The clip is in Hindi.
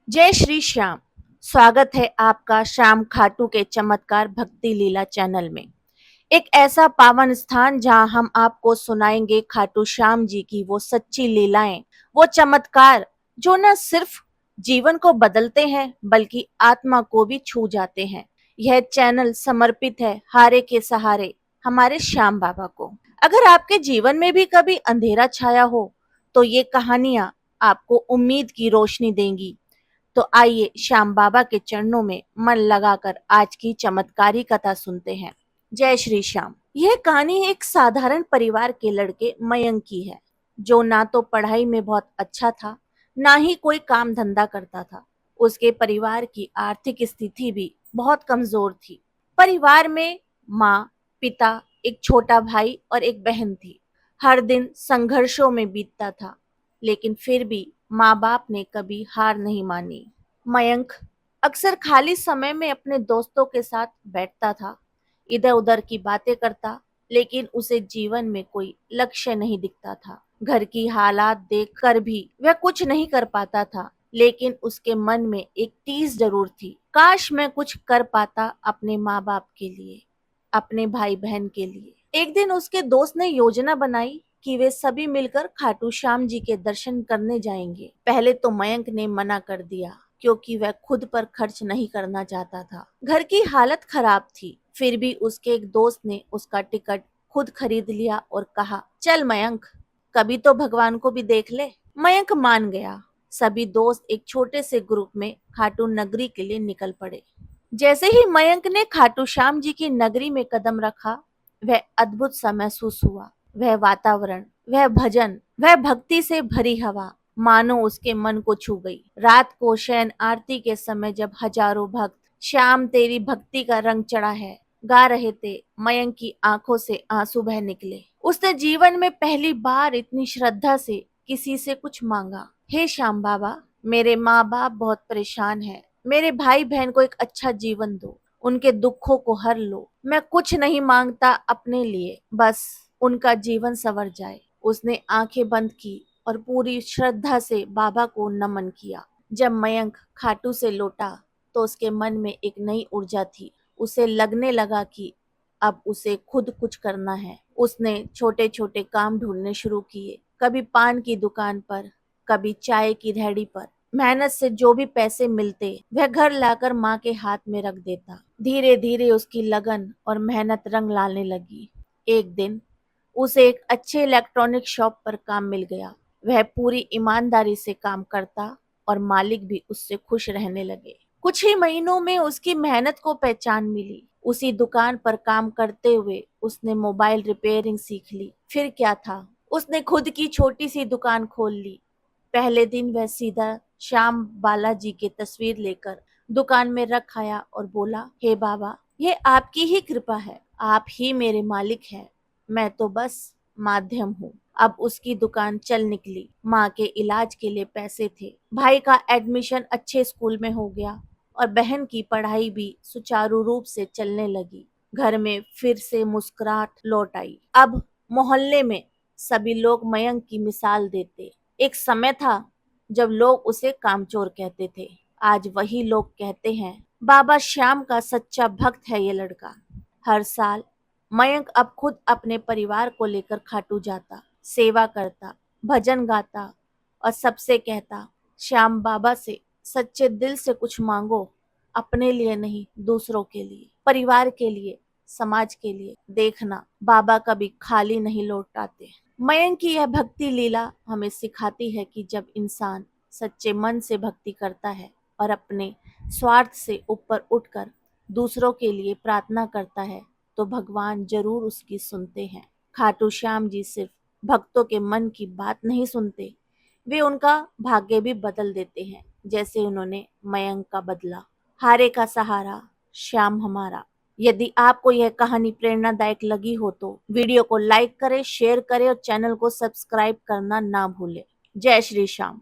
जय श्री श्याम। स्वागत है आपका श्याम खाटू के चमत्कार भक्ति लीला चैनल में। एक ऐसा पावन स्थान जहां हम आपको सुनाएंगे खाटू श्याम जी की वो सच्ची लीलाएं, वो चमत्कार जो न सिर्फ जीवन को बदलते हैं बल्कि आत्मा को भी छू जाते हैं। यह चैनल समर्पित है हारे के सहारे हमारे श्याम बाबा को। अगर आपके जीवन में भी कभी अंधेरा छाया हो तो ये कहानियां आपको उम्मीद की रोशनी देंगी। तो आइए श्याम बाबा के चरणों में मन लगाकर आज की चमत्कारी कथा सुनते हैं। जय श्री श्याम। यह कहानी एक साधारण परिवार के लड़के मयंक की है, जो ना तो पढ़ाई में बहुत अच्छा था, ना ही कोई काम धंधा करता था। उसके परिवार की आर्थिक स्थिति भी बहुत कमजोर थी। परिवार में माँ, पिता, एक छोटा भाई और एक बहन थी। हर दिन संघर्षों में बीतता था, लेकिन फिर भी माँ बाप ने कभी हार नहीं मानी। मयंक अक्सर खाली समय में अपने दोस्तों के साथ बैठता था, इधर उधर की बातें करता, लेकिन उसे जीवन में कोई लक्ष्य नहीं दिखता था। घर की हालात देखकर भी वह कुछ नहीं कर पाता था, लेकिन उसके मन में एक टीस जरूर थी। काश मैं कुछ कर पाता अपने माँ बाप के लिए, अपने भाई बहन के लिए। एक दिन उसके दोस्त ने योजना बनाई कि वे सभी मिलकर खाटू श्याम जी के दर्शन करने जाएंगे। पहले तो मयंक ने मना कर दिया, क्योंकि वह खुद पर खर्च नहीं करना चाहता था। घर की हालत खराब थी। फिर भी उसके एक दोस्त ने उसका टिकट खुद खरीद लिया और कहा, चल मयंक, कभी तो भगवान को भी देख ले। मयंक मान गया। सभी दोस्त एक छोटे से ग्रुप में खाटू नगरी के लिए निकल पड़े। जैसे ही मयंक ने खाटू श्याम जी की नगरी में कदम रखा, वह अद्भुत सा महसूस हुआ। वह वातावरण, वह भजन, वह भक्ति से भरी हवा मानो उसके मन को छू गई। रात को शयन आरती के समय जब हजारों भक्त श्याम तेरी भक्ति का रंग चढ़ा है गा रहे थे, मयंक की आंखों से आंसू बह निकले। उसने जीवन में पहली बार इतनी श्रद्धा से किसी से कुछ मांगा। हे श्याम बाबा, मेरे माँ बाप बहुत परेशान हैं। मेरे भाई बहन को एक अच्छा जीवन दो, उनके दुखों को हर लो। मैं कुछ नहीं मांगता अपने लिए, बस उनका जीवन संवर जाए। उसने आंखें बंद की और पूरी श्रद्धा से बाबा को नमन किया। जब मयंक खाटू से लौटा तो उसके मन में एक नई ऊर्जा थी। उसे लगने लगा कि अब उसे खुद कुछ करना है। उसने छोटे छोटे काम ढूंढने शुरू किए, कभी पान की दुकान पर, कभी चाय की रेहड़ी पर। मेहनत से जो भी पैसे मिलते वह घर लाकर माँ के हाथ में रख देता। धीरे धीरे उसकी लगन और मेहनत रंग लाने लगी। एक दिन उसे एक अच्छे इलेक्ट्रॉनिक शॉप पर काम मिल गया। वह पूरी ईमानदारी से काम करता और मालिक भी उससे खुश रहने लगे। कुछ ही महीनों में उसकी मेहनत को पहचान मिली। उसी दुकान पर काम करते हुए उसने मोबाइल रिपेयरिंग सीख ली। फिर क्या था, उसने खुद की छोटी सी दुकान खोल ली। पहले दिन वह सीधा श्याम बालाजी की तस्वीर लेकर दुकान में रख आया और बोला, हे बाबा, ये आपकी ही कृपा है, आप ही मेरे मालिक हैं, मैं तो बस माध्यम हूँ। अब उसकी दुकान चल निकली। माँ के इलाज के लिए पैसे थे, भाई का एडमिशन अच्छे स्कूल में हो गया और बहन की पढ़ाई भी सुचारू रूप से चलने लगी। घर में फिर से मुस्कुराहट लौट आई। अब मोहल्ले में सभी लोग मयंक की मिसाल देते। एक समय था जब लोग उसे कामचोर कहते थे, आज वही लोग कहते हैं, बाबा श्याम का सच्चा भक्त है ये लड़का। हर साल मयंक अब खुद अपने परिवार को लेकर खाटू जाता, सेवा करता, भजन गाता और सबसे कहता, श्याम बाबा से सच्चे दिल से कुछ मांगो, अपने लिए नहीं, दूसरों के लिए, परिवार के लिए, समाज के लिए। देखना, बाबा कभी खाली नहीं लौट आते। मयंक की यह भक्ति लीला हमें सिखाती है कि जब इंसान सच्चे मन से भक्ति करता है और अपने स्वार्थ से ऊपर उठकर दूसरों के लिए प्रार्थना करता है, तो भगवान जरूर उसकी सुनते हैं। खाटू श्याम जी सिर्फ भक्तों के मन की बात नहीं सुनते, वे उनका भाग्य भी बदल देते हैं, जैसे उन्होंने मयंक का बदला। हारे का सहारा श्याम हमारा। यदि आपको यह कहानी प्रेरणादायक लगी हो तो वीडियो को लाइक करें, शेयर करें और चैनल को सब्सक्राइब करना ना भूलें। जय श्री श्याम।